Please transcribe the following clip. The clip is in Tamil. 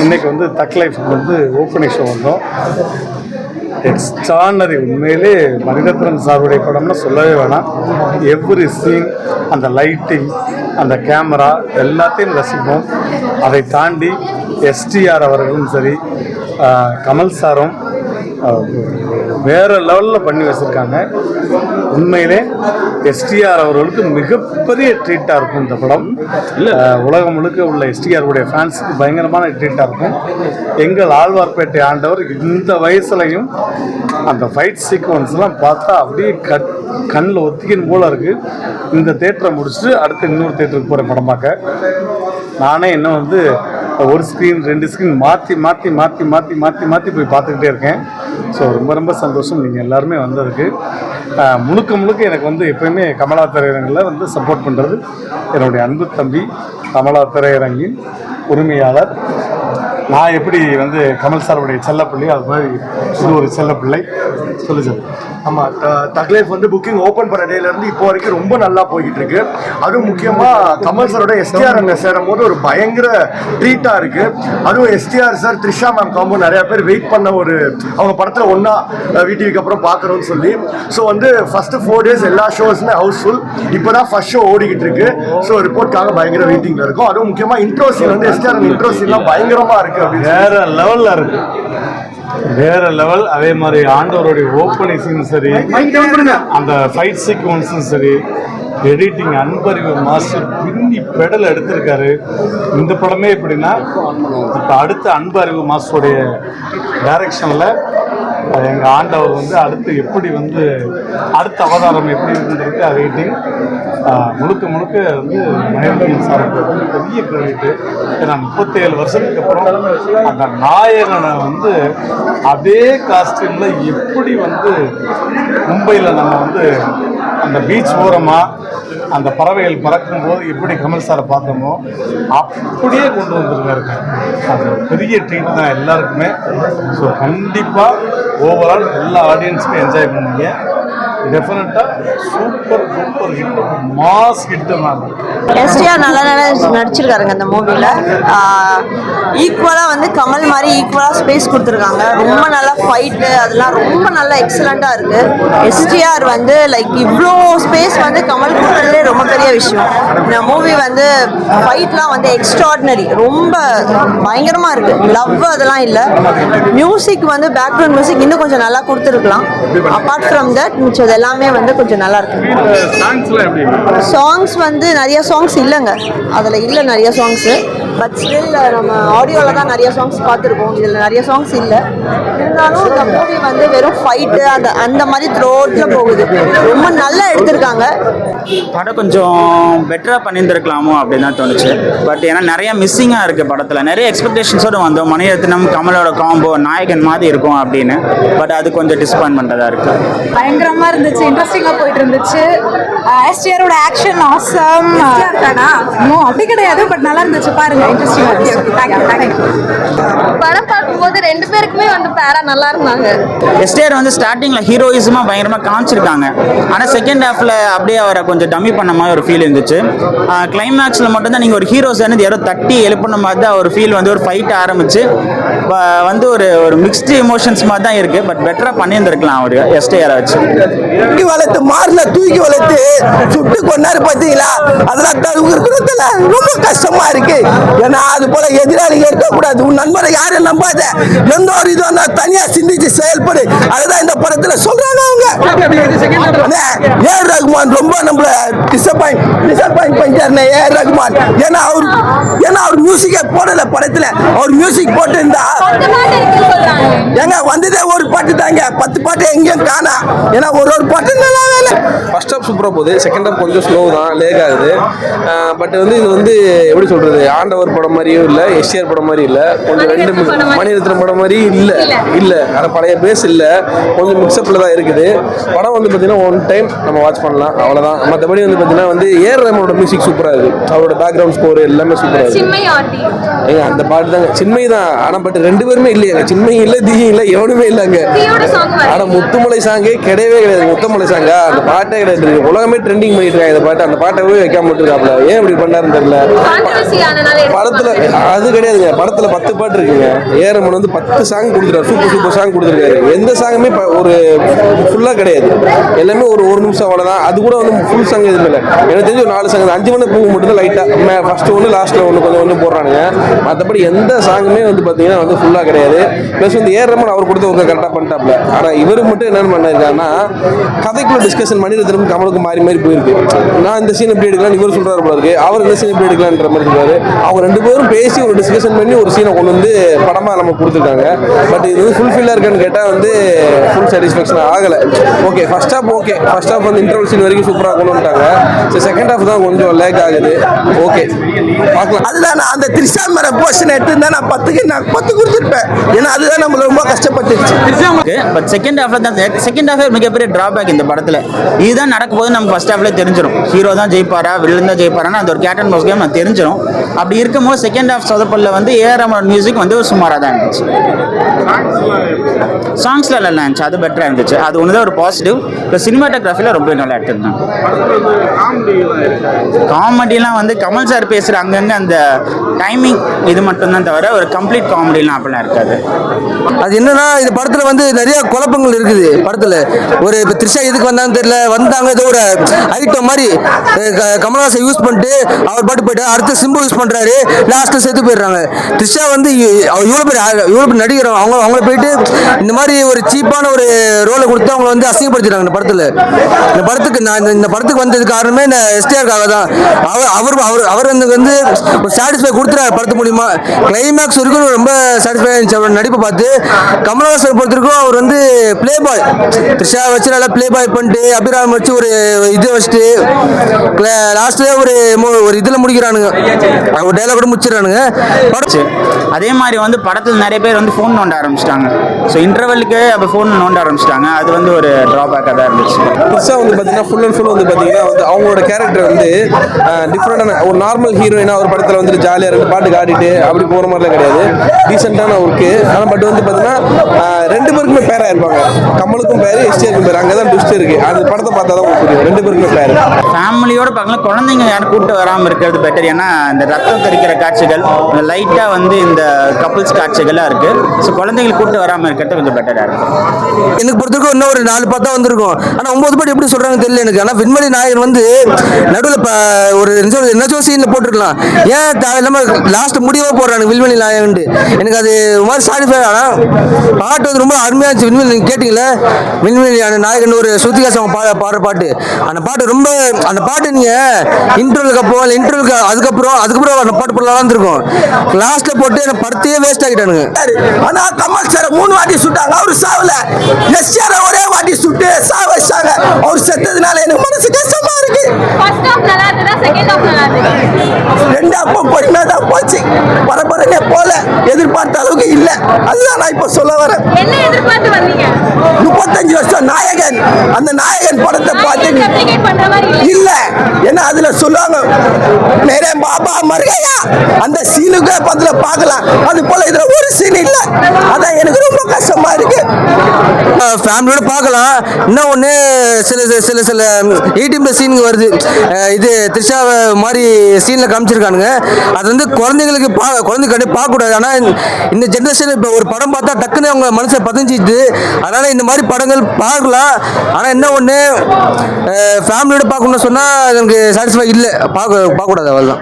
இன்றைக்கி வந்து தக் லைஃப்க்கு வந்து ஓப்பனிங் ஷோ வந்தோம். எக்ஸ்ட்ரானரி, உண்மையிலே மணிரத்னம் சாருடைய படம்னு சொல்லவே வேணாம். எவ்ரி சீன், அந்த லைட்டிங், அந்த கேமரா எல்லாத்தையும் ரசிப்போம். அதை தாண்டி எஸ்டிஆர் அவர்களும் சரி, கமல் சாரும் வேறு லெவலில் பண்ணி வச்சுருக்காங்க. உண்மையிலே எஸ்டிஆர் அவர்களுக்கு மிகப்பெரிய ட்ரீட்டாக இருக்கும் இந்த படம். உலகம் முழுக்க உள்ள எஸ்டிஆருடைய ஃபேன்ஸுக்கு பயங்கரமான ட்ரீட்டாக இருக்கும். எங்கள் ஆழ்வார்பேட்டை ஆண்டவர் இந்த வயசுலையும் அந்த ஃபைட் சீக்வன்ஸ்லாம் பார்த்தா அப்படியே கண்ணில் ஒத்திக்கணும் போல இருக்குது. இந்த தேட்டரை முடிச்சுட்டு அடுத்து இன்னொரு தேட்டருக்கு போகிற படம் பார்க்க. நானே இன்னும் வந்து ஒரு ஸ்க்ரீன் 2 ஸ்க்ரீன் மாற்றி மாற்றி மாற்றி மாற்றி மாற்றி மாற்றி போய் பார்த்துக்கிட்டே இருக்கேன். ஸோ ரொம்ப ரொம்ப சந்தோஷம் நீங்கள் எல்லாருமே வந்ததுக்கு. முழுக்க முழுக்க எனக்கு வந்து எப்போயுமே கமலா திரையரங்கில் வந்து சப்போர்ட் பண்ணுறது என்னுடைய அன்பு தம்பி, கமலா திரையரங்கின் உரிமையாளர். நான் எப்படி வந்து கமல் சாருடைய செல்லப்பிள்ளை, அது மாதிரி இது ஒரு செல்லப்பிள்ளை. சொல்லு சார். ஆமாம், தக் லைஃப் வந்து புக்கிங் ஓப்பன் பண்ண டேலேருந்து இப்போ வரைக்கும் ரொம்ப நல்லா போய்கிட்டு இருக்கு. அதுவும் முக்கியமாக கமல் சாரோட எஸ்டிஆர் அங்கே சேரும் போது ஒரு பயங்கர ட்ரீட்டாக இருக்குது. அதுவும் STR sir, Trisha ma'am combo நிறையா பேர் வெயிட் பண்ண ஒரு அவங்க படத்தில் ஒன்றா வீட்டுக்கு அப்புறம் பார்க்குறோன்னு சொல்லி. ஸோ வந்து ஃபஸ்ட்டு 4 days எல்லா ஷோஸுமே ஹவுஸ்ஃபுல். இப்போ தான் ஃபஸ்ட் ஷோ ஓடிக்கிட்டு இருக்கு. ஸோ ரிப்போர்ட்காக பயங்கர வெயிட்டிங்கில் இருக்கும். அதுவும் முக்கியமாக இன்ட்ரோ சீன் வந்து எஸ்டிஆர் இன்ட்ரோ சீன்லாம் பயங்கரமாக இருக்குது. வேற லெவலில் இருக்கு, வேற லெவல். அதே மாதிரி ஆண்டவருடைய ஓப்பனிங்ஸும் சரி, அந்த ஃபைட் சீக்வன்ஸும் சரி, எடிட்டிங் அன்பறிவு மாஸ்டர் பின்னி பெடல் எடுத்திருக்காரு. இந்த படமே எப்படின்னா, இப்போ அடுத்த அன்பறிவு மாஸ்டருடைய டைரக்ஷனில் எங்கள் ஆண்டவர் வந்து அடுத்து எப்படி வந்து அடுத்த அவதாரம் எப்படி இருக்குன்றது எடிட்டிங் முழுக்க முழுக்க வந்து மணிரத்னம் சாருக்கு வந்து பெரிய கிரெடிட்டு. ஏன்னா 37 வருஷத்துக்கு அப்புறம் அந்த நாயகனை வந்து அதே காஸ்டியூமில் எப்படி வந்து மும்பையில் நம்ம வந்து அந்த பீச் ஓரமாக அந்த பறவைகள் பறக்கும் போது எப்படி கமல் சாரை பார்த்தோமோ அப்படியே கொண்டு வந்துருக்காரு. அது பெரிய ட்ரீட் தான் எல்லாருக்குமே. ஸோ கண்டிப்பாக ஓவரால் எல்லா ஆடியன்ஸுமே என்ஜாய் பண்ணுவீங்க. டெஃபினட்டாக super super hit, mass hit தான். எஸ்டிஆர் நல்லா நடிச்சிருக்காருங்க இந்த மூவியில். ஈக்குவலாக வந்து கமல் மாதிரி ஈக்குவலாக ஸ்பேஸ் கொடுத்துருக்காங்க. ரொம்ப நல்லா ஃபைட்டு அதெல்லாம் ரொம்ப நல்லா எக்ஸலண்ட்டாக இருக்குது. எஸ்டிஆர் வந்து லைக் இவ்வளோ ஸ்பேஸ் வந்து கமல் கொடுத்ததுலே ரொம்ப பெரிய விஷயம். இந்த மூவி வந்து ஃபைட்லாம் வந்து எக்ஸ்ட்ராடினரி, ரொம்ப பயங்கரமாக இருக்குது. லவ் அதெல்லாம் இல்லை. மியூசிக் வந்து பேக்ரவுண்ட் மியூசிக் இன்னும் கொஞ்சம் நல்லா கொடுத்துருக்கலாம். அப்பார்ட் ஃப்ரம் தட் மிச்சம் எல்லாமே வந்து கொஞ்சம் நல்லா இருக்கு. சாங்ஸ் வந்து நிறைய சாங்ஸ் இல்லைங்க, அதில் இல்லை நிறைய சாங்ஸு. பட் ஸ்டில் நம்ம ஆடியோவில் தான் நிறைய சாங்ஸ் பார்த்துருக்கோம், இதில் நிறைய சாங்ஸ் இல்லை. இருந்தாலும் இந்த மூவி வந்து வெறும் ஃபைட்டு அந்த மாதிரி த்ரோட்டில் போகுது. ரொம்ப நல்லா எடுத்திருக்காங்க. படம் கொஞ்சம் பெட்டராக பண்ணியிருந்துருக்கலாமோ அப்படின்னு தான் தோணுச்சு. பட் ஏன்னா நிறைய மிஸ்ஸிங்காக இருக்குது படத்தில். நிறைய எக்ஸ்பெக்டேஷன்ஸோடு வந்தோம், மணிரத்னம் கமலோட காம்போ நாயகன் மாதிரி இருக்கும் அப்படின்னு. பட் அது கொஞ்சம் டிசப்பாயின்மெண்ட்டாக இருக்குது. பயங்கரமாக இருந்துச்சு, இன்ட்ரெஸ்டிங்காக போயிட்டு இருந்துச்சு. எஸ்டிஆரோட ஆக்ஷன் ஆசம். நோ அப்படி கிடையாது, பட் நல்லா இருந்துச்சு. பாருங்க, இன்ட்ரெஸ்டிங்காக இருந்துச்சு. படம் பார்க்கும்போது 2 பேருக்குமே வந்து பேரா நல்லா இருந்தாங்க. எஸ்டிஆர் வந்து ஸ்டார்டிங்கில் ஹீரோயிசமாக பயங்கரமாக காமிச்சிருக்காங்க. ஆனால் செகண்ட் ஹாஃபில் அப்படியே அவரை கொஞ்சம் டம்மி பண்ண மாதிரி ஒரு ஃபீல் இருந்துச்சு. கிளைமேக்ஸில் மட்டும்தான் நீங்கள் ஒரு ஹீரோஸ் வந்து யாரோ தட்டி எழுப்பின மாதிரி தான் ஒரு ஃபீல் வந்து ஒரு ஃபைட் ஆரம்பிச்சு வந்து ஒரு மிக்ஸ்டு எமோஷன்ஸ் மாதிரி தான் இருக்குது. பட் பெட்டராக பண்ணியிருந்துருக்கலாம் அவர் எஸ்டிஆரை வச்சு. தூக்கி வளர்த்து மாறின தூக்கி வளர்த்து சுட்டு கொண்டாரு பார்த்தீங்களா, அதெல்லாம் தடுக்கிறதுல ரொம்ப கஷ்டமா இருக்கு. ஏன்னா அது போல எதிராளிகள் இருக்கக்கூடாது. உன் நண்பரை யாரும் நம்பாத, எந்த ஒரு இது வந்தா தனியா சிந்திச்சு செயல்படு. அதுதான் இந்த படத்துல சொல்றாங்க அவங்க. ஏஆர் ரகுமான் ரொம்ப நம்மள டிசப்பாயிண்ட் பண்ணிட்டாருன்னு ஏஆர் ரகுமான். ஏன்னா அவர் மியூசிக்கை போடல படத்துல. அவர் மியூசிக் போட்டு இருந்தா ஏங்க வந்ததே ஒரு பாட்டு தாங்க, 10 பாட்டு எங்கேயும் காணா. ஏன்னா ஒரு பாட்டு நல்லா வேலை. ஃபர்ஸ்ட் ஹாஃப் சூப்பராக போகுது, செகண்ட் ஹாஃப் கொஞ்சம் ஸ்லோ தான், லேக் ஆகுது. பட் வந்து இது வந்து எப்படி சொல்றது, ஆண்டவர் படம் மாதிரியும் இல்லை, எஸ்டிஆர் படம் மாதிரி இல்லை. கொஞ்சம் 2 மணிரத்னம் மணிரத்னம் படம் மாதிரி இல்லை ஆனால் பழைய பேஸ் இல்லை, கொஞ்சம் மிக்சப்பில் தான் இருக்குது. படம் வந்து பார்த்தீங்கன்னா ஒன் டைம் நம்ம வாட்ச் பண்ணலாம், அவ்வளோதான். மற்றபடி வந்து பார்த்தீங்கன்னா வந்து ஏஆர் ரஹ்மானோட மியூசிக் சூப்பராக இருக்குது, அவரோட பேக்ரவுண்ட் ஸ்கோர் எல்லாமே சூப்பராக இருக்குது. ஏங்க அந்த பாட்டு தாங்க சின்மை தான், ஆனால் பட் ரெண்டு பேருமே இல்லையாங்க, சின்மை இல்லை தீயும் இல்லை, எவனுமே இல்லைங்க. ஆனால் முத்துமலை சாங்கே கிடையவே கிடையாது. முத்துமலை சாங்கா அந்த பாட்டே கிடையாது. உலகமே ட்ரெண்டிங் பண்ணிட்டு இருக்காங்க இந்த பாட்டு. அந்த பாட்டவே வைக்காம விட்டுருக்காப்ல, ஏன் இப்படி பண்ணாருன்னு தெரியல. படத்துல அது கிடையாதுங்க, படத்துல 10 பாட்டு இருக்குங்க. ஏஆர் ரஹ்மான் வந்து 10 சாங் கொடுத்துருக்காரு, சூப்பர் சாங் கொடுத்துருக்காரு. எந்த சாங்குமே ஒரு ஃபுல்லா கிடையாது, எல்லாமே ஒரு நிமிஷம் அவ்வளவுதான். அது கூட வந்து ஃபுல் சாங் எதுவும் இல்லை. எனக்கு தெரிஞ்சு ஒரு 4 சாங், 5 மணி பூ மட்டும் தான் லைட்டா ஃபர்ஸ்ட் ஒன்று லாஸ்ட்ல கொஞ்சம் போடுறானுங்க. மற்றபடி எந்த சாங்குமே வந்து பாத்தீங்கன்னா வந்து ஃபுல்லா கிடையாது. ப்ளஸ் வந்து ஏஆர் ரஹ்மான் அவர் கொடுத்த ஒர்க்கை கரெக்டாக பண்ணிட்டாப்ல. ஆனால் இவருக்கு மட்டும் என்னென்னு பண்ணிருக்காருன்னா, கதைக்குள்ள டிஸ்கஷன் மணிரத்னம் கமலுக்கு மாறி போயிருக்கு. நான் இந்த சீன் எப்படி எடுக்கலாம் இவர் சொல்றாரு போல இருக்கு, அவர் இந்த சீன் எப்படி எடுக்கலான்ற மாதிரி சொல்றாரு. அவங்க 2 பேரும் பேசி ஒரு டிஸ்கஷன் பண்ணி ஒரு சீனை கொண்டு வந்து படமா நம்ம கொடுத்துருக்காங்க. பட் இது வந்து ஃபுல்ஃபில்லாக இருக்கான்னு கேட்டால் வந்து ஃபுல் சாட்டிஸ்ஃபேக்ஷன் ஆகலை. ஓகே ஃபர்ஸ்ட் ஹாஃப் வந்து இன்டர்வல் சீன் வரைக்கும் சூப்பராக கொண்டு வந்துட்டாங்க. சரி செகண்ட் ஹாஃப் தான் கொஞ்சம் லேக் ஆகுது. ஓகே பார்க்கலாம். அதுதான் நான் அந்த திரிஷா மேல போர்ஷன் எடுத்துருந்தா நான் 10 கொடுத்துருப்பேன். ஏன்னா அதுதான் நம்மள ரொம்ப கஷ்டப்பட்டுருச்சு. பட் செகண்ட் ஹாஃப் மிகப்பெரிய டிராபேக் இந்த படத்துல. இதுதான் நடக்க போது நமக்கு ஃபர்ஸ்ட் ஹாஃப்ல தெரிஞ்சிடும், ஹீரோ தான் ஜெயிப்பாரா வில்லன் தான் ஜெயிப்பாரான்னு அந்த ஒரு கேட் அண்ட் மவுஸ் கேம் நான் தெரிஞ்சிடும். அப்படி இருக்கும்போது செகண்ட் ஹாஃப் சொதப்பல்ல வந்து ஏஆர் ரஹ்மான் மியூசிக் வந்து ஒரு சுமாராக தான் இருந்துச்சு. சாங்ஸ்ல நல்லா இருந்துச்சு, அது பெட்டரா இருந்துச்சு. அது ஒண்ணுதான் ஒரு பாசிட்டிவ். இப்போ சினிமாட்டோகிராஃபில ரொம்ப நல்லா எடுத்திருந்தாங்க. காமெடிலாம் வந்து கமல் சார் பேசுற அங்கங்க அந்த டைமிங் இது மட்டும் தான் தவிர ஒரு கம்ப்ளீட் காமெடிலாம் அப்படிலாம் இருக்காது. அது என்னன்னா இந்த படத்துல வந்து நிறைய குழப்பங்கள் இருக்குது. படத்துல ஒரு இப்போ த்ரிஷா எதுக்கு வந்தான்னு தெரியல, வந்தாங்க ஏதோ ஒரு ஐட்டம் மாதிரி கமல்ஹாசன் யூஸ் பண்ணிட்டு அவர் பாட்டு போயிட்டு அடுத்து சிம்பு யூஸ் பண்றாரு, லாஸ்ட்ல செத்து போயிடுறாங்க. த்ரிஷா வந்து இவ்வளோ பேர் நடிகர் அவங்கள போயிட்டு இந்த மாதிரி ஒரு சீப்பான ஒரு ரோலை கொடுத்து அவங்களை வந்து அசிங்கப்படுத்திடுறாங்க. இந்த படத்துல இந்த படத்துக்கு வந்தது காரணமே இந்த எஸ்டிஆருக்காக தான். அவர் வந்து ஒரு சாட்டிஸ்ஃபை கொடுத்துறாரு படத்து மூலியமா. கிளைமேக்ஸ் வரைக்கும் ரொம்ப சாட்டிஸ்ஃபை ஆயிருந்துச்சு அவரோட நடிப்பை பார்த்து. கமல்ஹாசன் பொறுத்திருக்கும் அவர் வந்து பிளே பாய், த்ரிஷா வச்சு நல்லா பிளே பாய் பண்ணிட்டு அபிராம் வச்சு ஒரு இது வச்சுட்டு லாஸ்ட்ல ஒரு இதுல முடிக்கிறானுங்க, ஒரு டைலாக் கூட முடிச்சிடறானுங்க. அதே மாதிரி வந்து படத்தில் நிறைய பேர் வந்து ஃபோன் நோண்ட ஆரம்பிச்சிட்டாங்க. ஸோ இன்டர்வெலுக்கு அப்போ ஃபோன் நோண்ட ஆரம்பிச்சிட்டாங்க. அது வந்து ஒரு ட்ராபேக்காக தான் இருந்துச்சு. புதுசாக வந்து பார்த்தீங்கன்னா ஃபுல் அண்ட் ஃபுல் வந்து பார்த்தீங்கன்னா வந்து அவங்களோட கேரக்டர் வந்து டிஃப்ரெண்டான ஒரு நார்மல் ஹீரோயினா ஒரு படத்தில் வந்துட்டு ஜாலியாக 2 பாட்டுக்கு ஆடிட்டு அப்படி போகிற மாதிரிலாம் கிடையாது. டீசெண்டான ஒர்க்கு. ஆனால் பட் வந்து பார்த்தீங்கன்னா 2 பேருக்குமே பேராக இருப்பாங்க. கமலுக்கும் பேர், எஸ்டிஆருக்கும் பேர். அங்கே தான் ட்விஸ்ட் இருக்கு. அது படத்தை பார்த்தா தான் உங்களுக்கு புரியும் 2 பேருக்குமே பேர். ஃபேமிலியோட பார்க்கலாம், குழந்தைங்க யாரும் கூப்பிட்டு வராமல் இருக்கிறது பெட்டர். ஏன்னா இந்த ரத்தம் தெரிக்கிற காட்சிகள், இந்த லைட்டாக வந்து இந்த கப்புள்ஸ் காட்சிகளாக இருக்கு. ஸோ குழந்தைங்களை கூப்பிட்டு வராமல் இருக்கிறது கொஞ்சம் பெட்டராக இருக்கும். எனக்கு பொறுத்தவரைக்கும் இன்னும் ஒரு 4 பார்த்தா வந்திருக்கும். ஆனால் 9 பாட்டு எப்படி சொல்றாங்க தெரியல எனக்கு. ஆனால் விண்வெளி நாயகன் வந்து நடுவில் ஒரு என்ன சீன்ல போட்டுருக்கலாம், ஏன் தேவையில்லாம லாஸ்ட் முடிவாக போடுறாங்க விண்வெளி நாயகன். எனக்கு அது ஒரு மாதிரி சாட்டிஸ்ஃபை. ஆனால் பாட்டு வந்து ரொம்ப அருமையாக இருந்துச்சு. விண்வெளி நீங்கள் கேட்டீங்களா, விண்வெளி நாயகன் ஒரு ஸ்ருதிஹாசன் பாடுற பாட்டு. அந்த பாட்டு நீங்க இன்டர்வலுக்கு அப்போ இன்டர்வலுக்கு அதுக்கப்புறம் அந்த பாட்டு போடலாம் இருக்கும். லாஸ்ட்ல போட்டு எனக்கு படத்தையே வேஸ்ட் ஆகிட்டானுங்க. ஆனா கமல் சார் 3 வாட்டி சுட்டாங்க, அவரு சாவல. எஸ்ஆர் ஒரே வாட்டி சுட்டு சாவச்சாங்க. அவர் செத்ததுனால எனக்கு மனசு கஷ்டமா இருக்கு. ஃபர்ஸ்ட் ஹாஃப் நல்லா இருந்ததா செகண்ட் ஹாஃப் நல்லா இருந்தது? 2 அப்போ பொறுமையா தான் போச்சு, பரபரனே போல, எதிர்பார்த்த அளவுக்கு இல்ல. அதுதான் நான் இப்ப சொல்ல வரேன். என்ன எதிர்பார்த்து வந்தீங்க? 35 வருஷம் நாயகன், அந்த நாயகன் படத்தை பார்த்து ரெப்ளிகேட் பண்ற மாதிரி இல்ல. ஏன்னா அதுல சொல்லுவாங்க மேரே பாபா மர்கயா, அந்த சீனுக்கு பதில பார்க்கலாம். அது போல இதுல ஒரு சீன் இல்ல. அதான் எனக்கு ரொம்ப கஷ்டமா இருக்கு. ஃபேமிலியோட பார்க்கலாம். இன்னும் ஒன்று சில 18 சீனுங்க வருது. இது த்ரிஷா மாதிரி சீன்ல காமிச்சிருக்கானுங்க. அது வந்து குழந்தைங்களுக்கு பார்க்கக்கூடாது. ஆனால் இந்த ஜென்ரேஷன் இப்போ ஒரு படம் பார்த்தா டக்குன்னு அவங்க மனசை பதிஞ்சிட்டு, அதனால இந்த மாதிரி படங்கள் பார்க்கலாம். ஆனால் என்ன ஒன்று ஃபேமிலியோட பார்க்கணும்னு சொன்னால் எனக்கு சாட்டிஸ்ஃபை இல்லை, பார்க்கக்கூடாது. அவ்வளோதான்.